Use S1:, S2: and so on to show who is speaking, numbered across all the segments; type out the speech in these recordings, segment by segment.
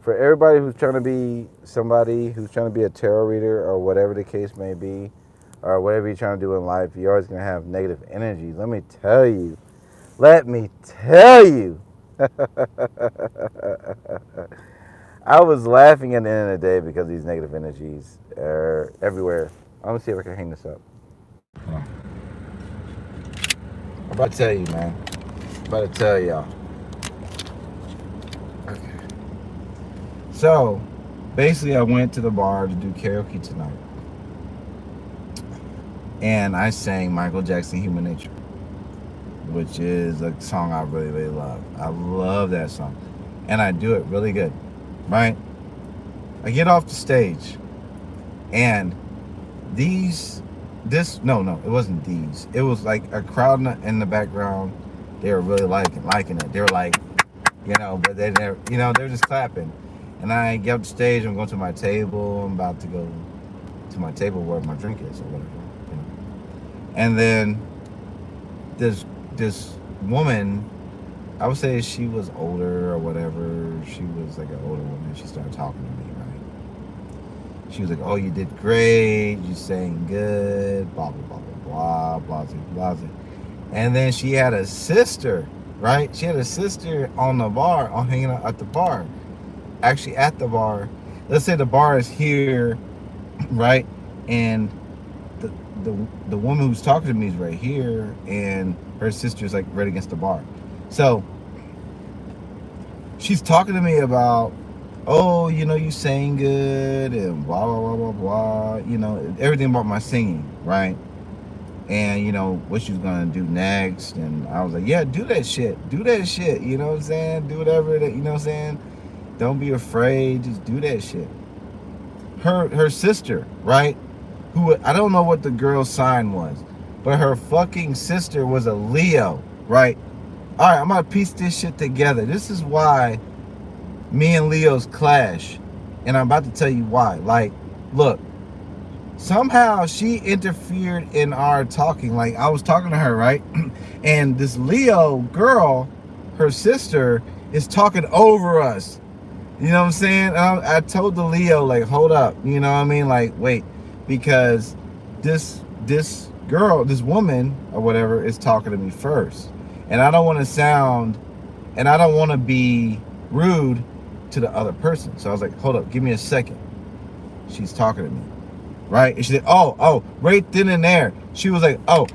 S1: for everybody who's trying to be somebody who's trying to be a tarot reader or whatever the case may be, or whatever you're trying to do in life, you're always gonna have negative energy. Let me tell you. Let me tell you. I was laughing at the end of the day because these negative energies are everywhere. I'm gonna see if I can hang this up. I'm about to tell you, man. I'm about to tell y'all. Okay. So, basically, I went to the bar to do karaoke tonight, and I sang Michael Jackson "Human Nature," which is a song I really, really love. I love that song, and I do it really good, right? I get off the stage, and no, it wasn't these. It was like a crowd in the background. They were really liking it. They were like, but they never, they were just clapping. And I get up the stage. I'm going to my table. I'm about to go to my table where my drink is or whatever. And then this woman, I would say she was older or whatever. She was like an older woman. She started talking to me, right? She was like, "Oh, you did great. You sang good. Blah blah blah blah blah blah blah." And then she had a sister, right? She had a sister on the bar, hanging out at the bar. Actually, at the bar. Let's say the bar is here, right? And the the woman who's talking to me is right here, and her sister's like right against the bar. So she's talking to me about, "Oh, you sang good and blah blah blah blah blah." Everything about my singing, right? And what she was gonna do next. And I was like, "Yeah, do that shit. Do that shit. You know what I'm saying? Do whatever that, you know what I'm saying? Don't be afraid. Just do that shit." Her sister, right? Who, I don't know what the girl's sign was, but her fucking sister was a Leo, right? All right, I'm gonna piece this shit together. This is why me and Leos clash, and I'm about to tell you why. Like, look, somehow she interfered in our talking. Like, I was talking to her, right? And this Leo girl, her sister, is talking over us. You know what I'm saying? I told the Leo, like, hold up. You know what I mean? Like, wait, because this girl, this woman or whatever, is talking to me first. And I don't want to sound, and I don't want to be rude to the other person. So I was like, hold up, give me a second. She's talking to me, right? And she said, oh, right then and there. She was like, oh,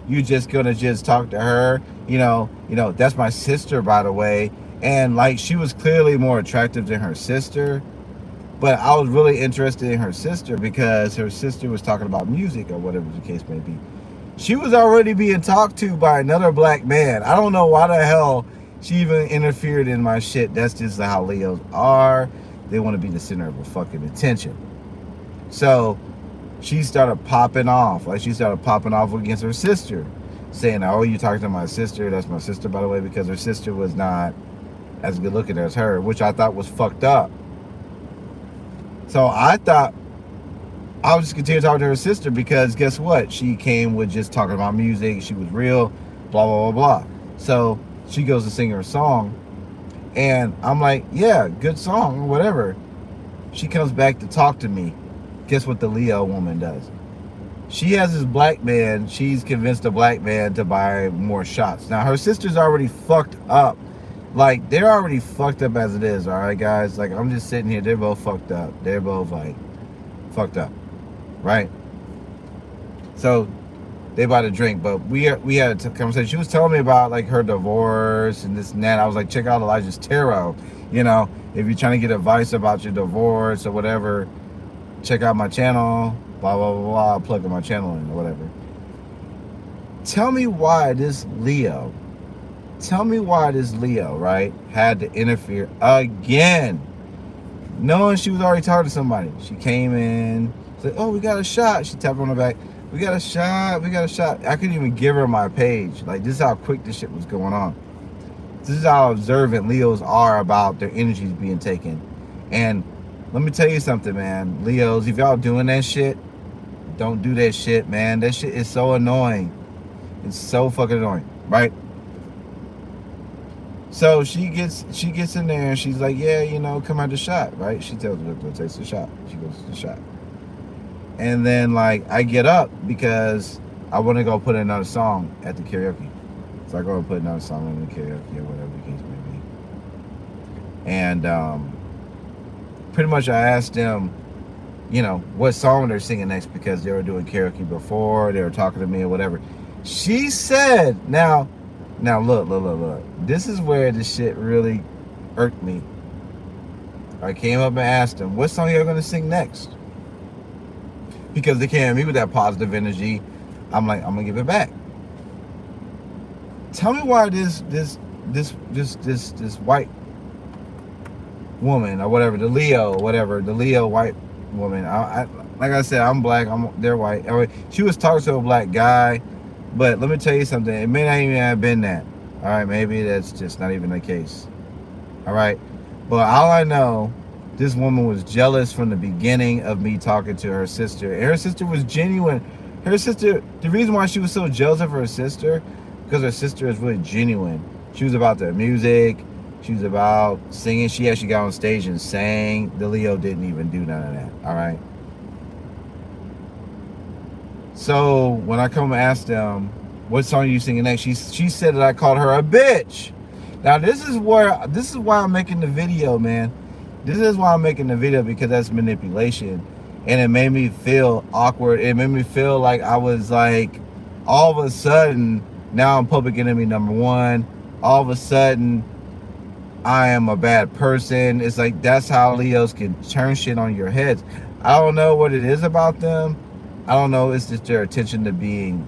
S1: you just gonna just talk to her? That's my sister, by the way. And like, she was clearly more attractive than her sister. But I was really interested in her sister because her sister was talking about music or whatever the case may be. She was already being talked to by another black man. I don't know why the hell she even interfered in my shit. That's just how Leos are. They want to be the center of a fucking attention. So she started popping off. Like, she started popping off against her sister, saying, "Oh, you talking to my sister? That's my sister, by the way," because her sister was not as good looking as her, which I thought was fucked up. So I thought I would just continue talking to her sister because guess what? She came with just talking about music. She was real, blah, blah, blah, blah. So she goes to sing her song. And I'm like, yeah, good song, or whatever. She comes back to talk to me. Guess what the Leo woman does? She has this black man. She's convinced a black man to buy more shots. Now, her sister's already fucked up. Like, they're already fucked up as it is, all right, guys? Like, I'm just sitting here. They're both fucked up. They're both, like, fucked up, right? So they bought a drink, but we had a conversation. She was telling me about, like, her divorce and this and that. I was like, check out Elijah's Tarot. If you're trying to get advice about your divorce or whatever, check out my channel, blah, blah, blah, blah. I'll plug in my channel in or whatever. Tell me why this Leo, right, had to interfere again, knowing she was already talking to somebody. She came in, said, "Oh, we got a shot." She tapped on her back. We got a shot. I couldn't even give her my page. Like, this is how quick this shit was going on. This is how observant Leos are about their energies being taken. And let me tell you something, man. Leos, if y'all doing that shit, don't do that shit, man. That shit is so annoying. It's so fucking annoying, right? So she gets in there and she's like, yeah, come out the shot, right? She tells me to take the shot. She goes to the shot. And then like I get up because I want to go put another song at the karaoke. So I go and put another song in the karaoke or whatever the case may be. And pretty much I asked them, what song they're singing next because they were doing karaoke before, they were talking to me or whatever. She said, now look. This is where the shit really irked me. I came up and asked them, what song y'all gonna sing next? Because they came at me with that positive energy. I'm like, I'm gonna give it back. Tell me why this white woman or whatever, the Leo white woman. I like I said, I'm black. They're white. She was talking to a black guy, but let me tell you something. It may not even have been that. All right, maybe that's just not even the case. All right, but all I know, this woman was jealous from the beginning of me talking to her sister. And her sister was genuine. Her sister, the reason why she was so jealous of her sister, because her sister is really genuine. She was about the music. She was about singing. She actually got on stage and sang. The Leo didn't even do none of that. All right. So when I come and ask them, what song are you singing next? She said that I called her a bitch. Now this is why I'm making the video, man. This is why I'm making the video, because that's manipulation. And it made me feel awkward. It made me feel like I was like, all of a sudden, now I'm public enemy number one. All of a sudden, I am a bad person. It's like, that's how Leos can turn shit on your heads. I don't know what it is about them. I don't know. It's just their attention to being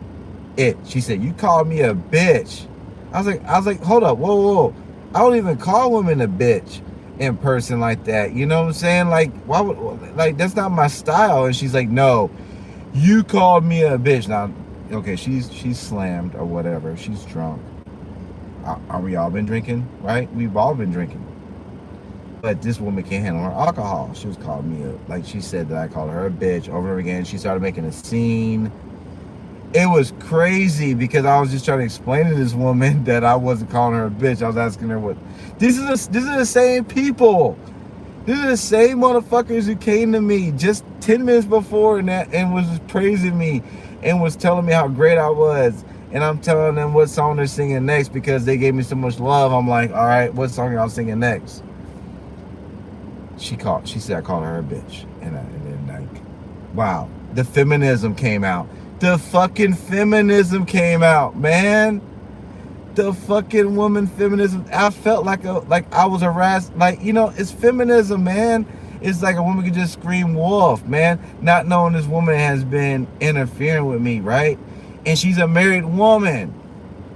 S1: it. She said, you called me a bitch. I was like, hold up, whoa. I don't even call women a bitch in person like that. You know what I'm saying? Like, why would, like, that's not my style. And she's like, no, you called me a bitch. Now, okay, she's slammed or whatever. She's drunk. Are we all been drinking? Right? We've all been drinking. But this woman can't handle her alcohol. She was calling me like she said that I called her a bitch over and over again. She started making a scene. It was crazy because I was just trying to explain to this woman that I wasn't calling her a bitch. I was asking her what. These are the same people. These are the same motherfuckers who came to me just 10 minutes before and was just praising me and was telling me how great I was. And I'm telling them what song they're singing next because they gave me so much love. I'm like, all right, what song y'all singing next? She said I called her a bitch. And then like, wow, the feminism came out. The fucking feminism came out, man. The fucking woman feminism. I felt like I was harassed. Like, it's feminism, man. It's like a woman could just scream wolf, man, not knowing this woman has been interfering with me, right? And she's a married woman.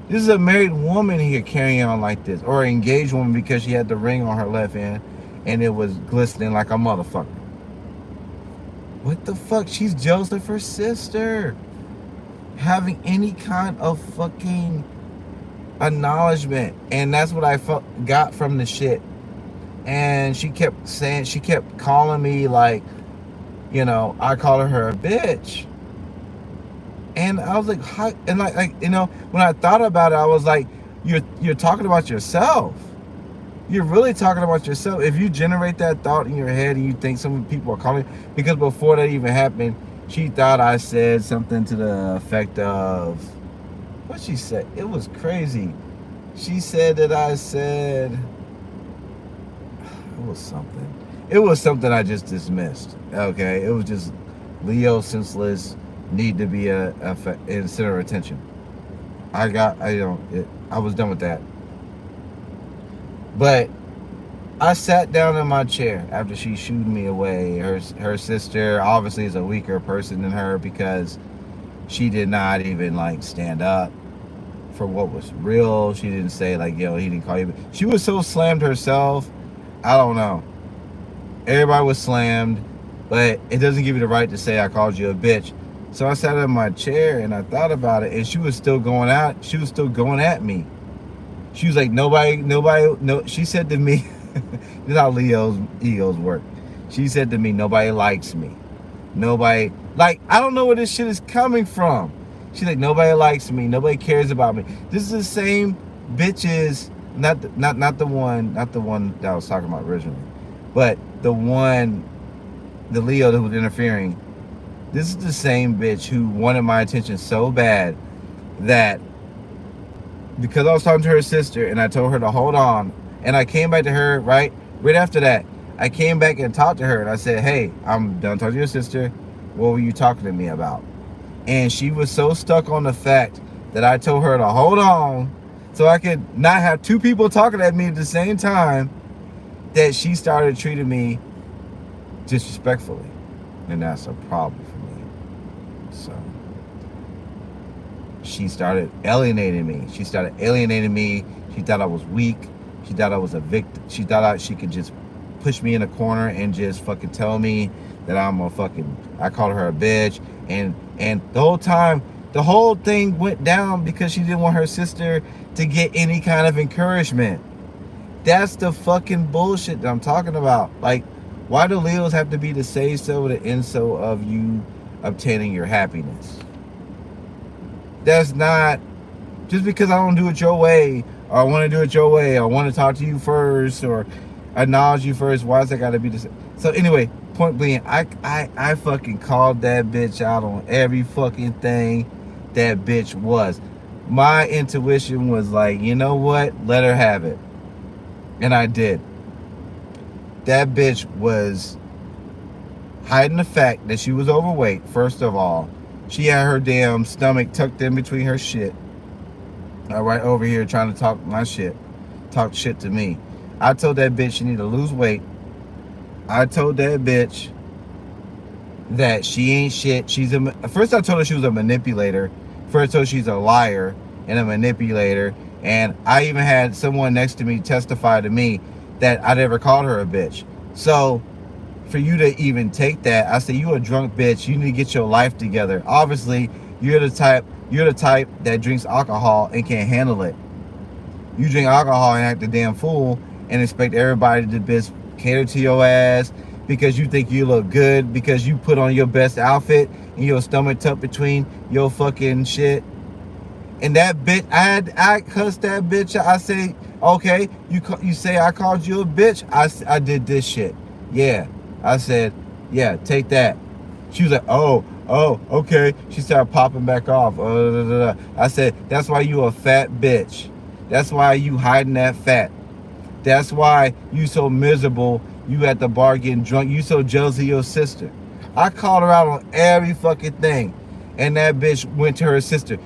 S1: This is a married woman here carrying on like this, or an engaged woman because she had the ring on her left hand and it was glistening like a motherfucker. What the fuck? She's jealous of her sister having any kind of fucking acknowledgement. And that's what I got from the shit. And she kept calling me like, I called her a bitch. And I was like, how? And like when I thought about it, I was like, you're talking about yourself. You're really talking about yourself. If you generate that thought in your head and you think some people are calling, because before that even happened, she thought I said something to the effect of, what she said? It was crazy. She said that I said, it was something I just dismissed. Okay, it was just Leo senseless, need to be in center of attention. I was done with that. But I sat down in my chair after she shooed me away. Her sister obviously is a weaker person than her because she did not even like stand up for what was real. She didn't say like, yo, he didn't call you. She was so slammed herself. I don't know. Everybody was slammed, but it doesn't give you the right to say I called you a bitch. So I sat in my chair and I thought about it, and she was still going out. She was still going at me. She was like, nobody. She said to me, this is how Leo's egos work. She said to me, nobody likes me. Nobody, like, I don't know where this shit is coming from. She's like, nobody likes me. Nobody cares about me. This is the same bitches not the one that I was talking about originally, but the Leo that was interfering. This is the same bitch who wanted my attention so bad that because I was talking to her sister and I told her to hold on, and I came back to her right after that. I came back and talked to her and I said, "Hey, I'm done talking to your sister. What were you talking to me about?" And she was so stuck on the fact that I told her to hold on so I could not have two people talking at me at the same time that she started treating me disrespectfully. And that's a problem for me. So she started alienating me. She thought I was weak. She thought I was a victim. She thought she could just push me in a corner and just fucking tell me that I called her a bitch. And the whole thing went down because she didn't want her sister to get any kind of encouragement. That's the fucking bullshit that I'm talking about. Like, why do Leos have to be the say-so, the end-so of you obtaining your happiness? That's not, just because I don't do it your way, or I want to do it your way, or I want to talk to you first, or acknowledge you first, why does that got to be the same? So anyway, point being, I fucking called that bitch out on every fucking thing that bitch was. My intuition was like, you know what? Let her have it. And I did. That bitch was hiding the fact that she was overweight, first of all. She had her damn stomach tucked in between her shit. Right over here trying to talk my shit. Talk shit to me. I told that bitch she need to lose weight. I told that bitch that she ain't shit. First I told her she was a manipulator. First I told her she's a liar and a manipulator. And I even had someone next to me testify to me that I never called her a bitch. So for you to even take that, I say, you a drunk bitch. You need to get your life together. Obviously, you're the type that drinks alcohol and can't handle it. You drink alcohol and act a damn fool and expect everybody to just cater to your ass because you think you look good, because you put on your best outfit and your stomach tucked between your fucking shit. And that bitch, I cussed that bitch out. I say, okay, you say I called you a bitch. I did this shit. Yeah. I said, yeah, take that. She was like, oh, okay. She started popping back off. I said, that's why you a fat bitch. That's why you hiding that fat. That's why you so miserable. You at the bar getting drunk. You so jealous of your sister. I called her out on every fucking thing. And that bitch went to her sister.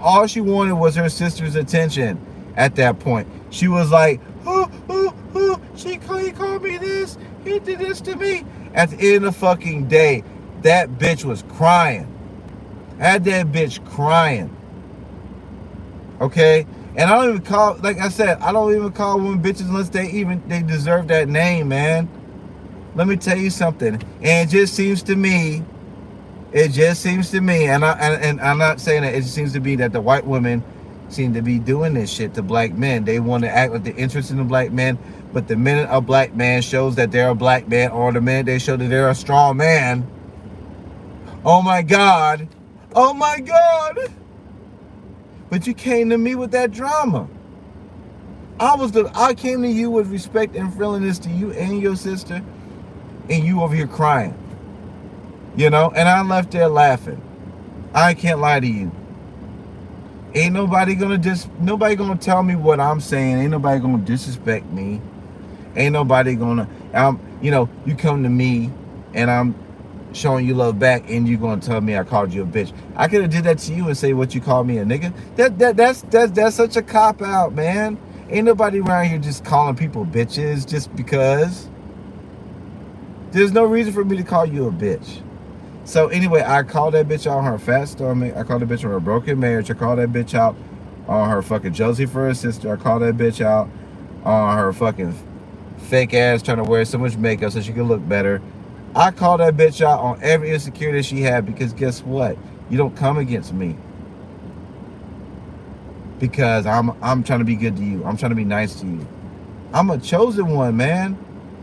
S1: All she wanted was her sister's attention at that point. She was like, he called me this. He did this to me. At the end of the fucking day, that bitch was crying. I had that bitch crying. Okay? And I don't even call, like I said, I don't even call women bitches unless they deserve that name, man. Let me tell you something. And it just seems to me, and I'm not saying that, it just seems to be that the white women seem to be doing this shit to black men. They want to act like they're interested in black men, but the minute a black man shows that they're a black man, or the minute they show that they're a strong man, oh my God, but you came to me with that drama. I came to you with respect and friendliness to you and your sister, and you over here crying. You know, and I left there laughing. I can't lie to you. Ain't nobody gonna tell me what I'm saying. Ain't nobody gonna disrespect me. Ain't nobody gonna, you come to me and I'm showing you love back and you gonna tell me I called you a bitch. I could have did that to you and say what you called me a nigga. That's such a cop out, man. Ain't nobody around here just calling people bitches just because. There's no reason for me to call you a bitch. So anyway, I called that bitch out on her fat stomach. I called that bitch on her broken marriage. I called that bitch out on her fucking jealousy for her sister. I called that bitch out on her fucking fake ass trying to wear so much makeup so she could look better. I called that bitch out on every insecurity she had, because guess what? You don't come against me. Because I'm trying to be good to you. I'm trying to be nice to you. I'm a chosen one, man.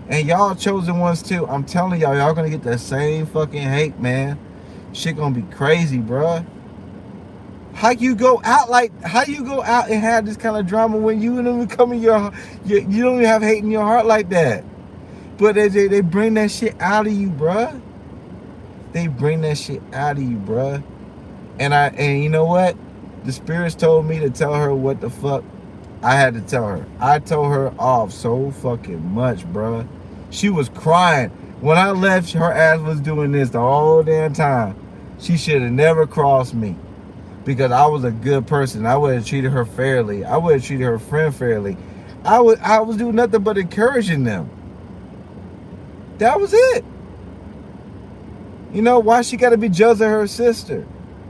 S1: And y'all chosen ones too. I'm telling y'all gonna get that same fucking hate, man. Shit gonna be crazy, bruh. How you go out and have this kind of drama when you don't even come in you don't even have hate in your heart like that? But they bring that shit out of you, bruh. They bring that shit out of you, bruh. And you know what? The spirits told me to tell her what the fuck I had to tell her. I told her off so fucking much, bruh. She was crying. When I left, her ass was doing this the whole damn time. She should have never crossed me. Because I was a good person. I would have treated her fairly. I would have treated her friend fairly. I was doing nothing but encouraging them. That was it. You know, why she got to be jealous of her sister?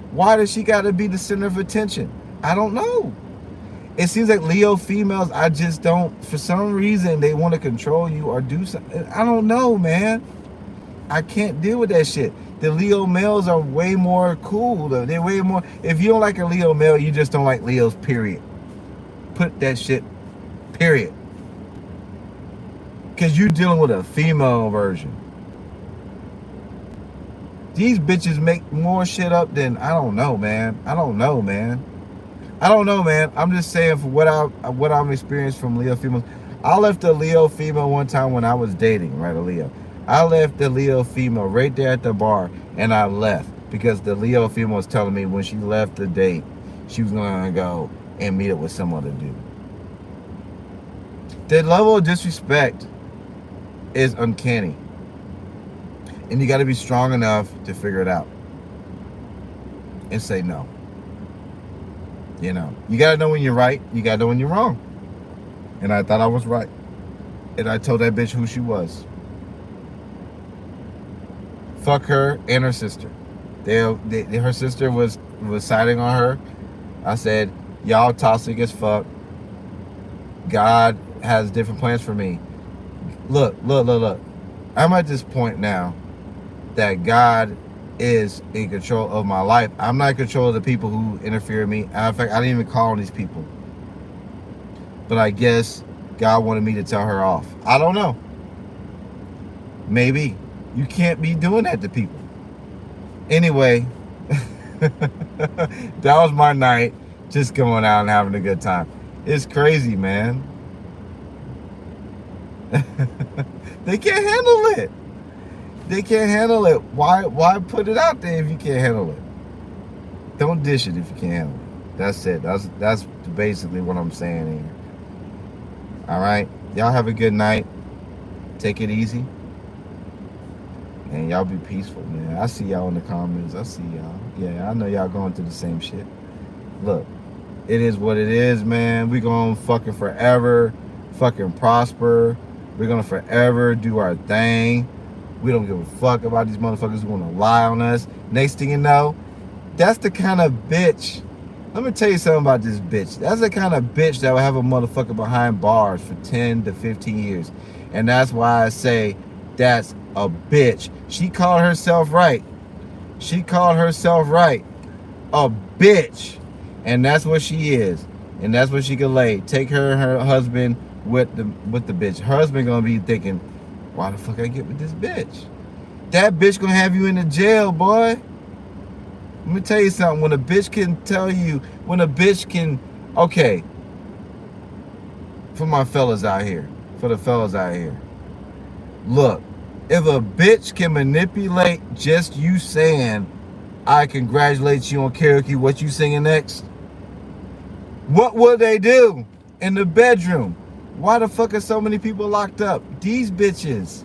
S1: Why does she got to be the center of attention? I don't know. It seems like Leo females, I just don't, for some reason, they want to control you or do something. I don't know, man. I can't deal with that shit. The Leo males are way more cool. They're way more. If you don't like a Leo male, you just don't like Leos, period. Put that shit, period. Because you're dealing with a female version. These bitches make more shit up than, I don't know, man. I don't know, man. I'm just saying for what I'm experienced from Leo females. I left a Leo female one time when I was dating, right, a Leo. I left the Leo female right there at the bar, and I left because the Leo female was telling me when she left the date, she was gonna go and meet up with some other dude. The level of disrespect is uncanny, and you got to be strong enough to figure it out and say no. You know, you got to know when you're right. You got to know when you're wrong. And I thought I was right, and I told that bitch who she was. Fuck her and her sister. Her sister was siding on her. I said, y'all toxic as fuck. God has different plans for me. Look. I'm at this point now that God is in control of my life. I'm not in control of the people who interfere with me. In fact, I didn't even call on these people. But I guess God wanted me to tell her off. I don't know. Maybe. You can't be doing that to people. Anyway, that was my night. Just going out and having a good time. It's crazy, man. They can't handle it. They can't handle it. Why put it out there if you can't handle it? Don't dish it if you can't handle it. That's it. That's basically what I'm saying here. All right. Y'all have a good night. Take it easy. And y'all be peaceful, man. I see y'all in the comments. I see y'all. Yeah, I know y'all going through the same shit. Look, it is what it is, man. We gonna fucking forever fucking prosper. We're gonna forever do our thing. We don't give a fuck about these motherfuckers who wanna lie on us. Next thing you know, that's the kind of bitch. Let me tell you something about this bitch. That's the kind of bitch that will have a motherfucker behind bars for 10 to 15 years. And that's why I say that's a bitch. She called herself right. She called herself right. A bitch. And that's what she is. And that's what she can lay. Take her and her husband with the bitch. Her husband gonna be thinking, why the fuck I get with this bitch? That bitch gonna have you in the jail, boy. Let me tell you something. When a bitch can tell you, okay, for my fellas out here, for the fellas out here, look, if a bitch can manipulate just you saying, I congratulate you on karaoke, what you singing next? What will they do in the bedroom? Why the fuck are so many people locked up? These bitches,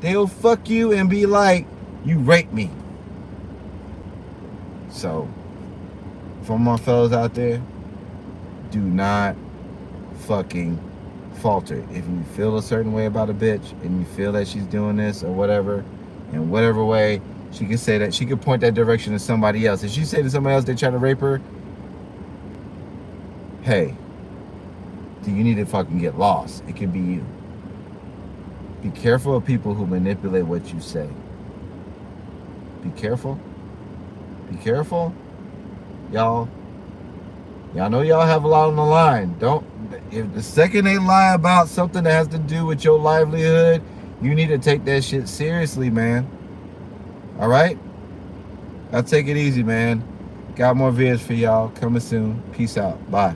S1: they'll fuck you and be like, you raped me. So, for my fellas out there, do not fucking falter. If you feel a certain way about a bitch and you feel that she's doing this or whatever, in whatever way, she can say that, she can point that direction to somebody else. If she say to somebody else they try to rape her, hey, do you need to fucking get lost? It could be you. Be careful of people who manipulate what you say. Be careful. Be careful. Y'all know y'all have a lot on the line. If the second they lie about something that has to do with your livelihood, you need to take that shit seriously, man. All right? Now take it easy, man. Got more vids for y'all coming soon. Peace out. Bye.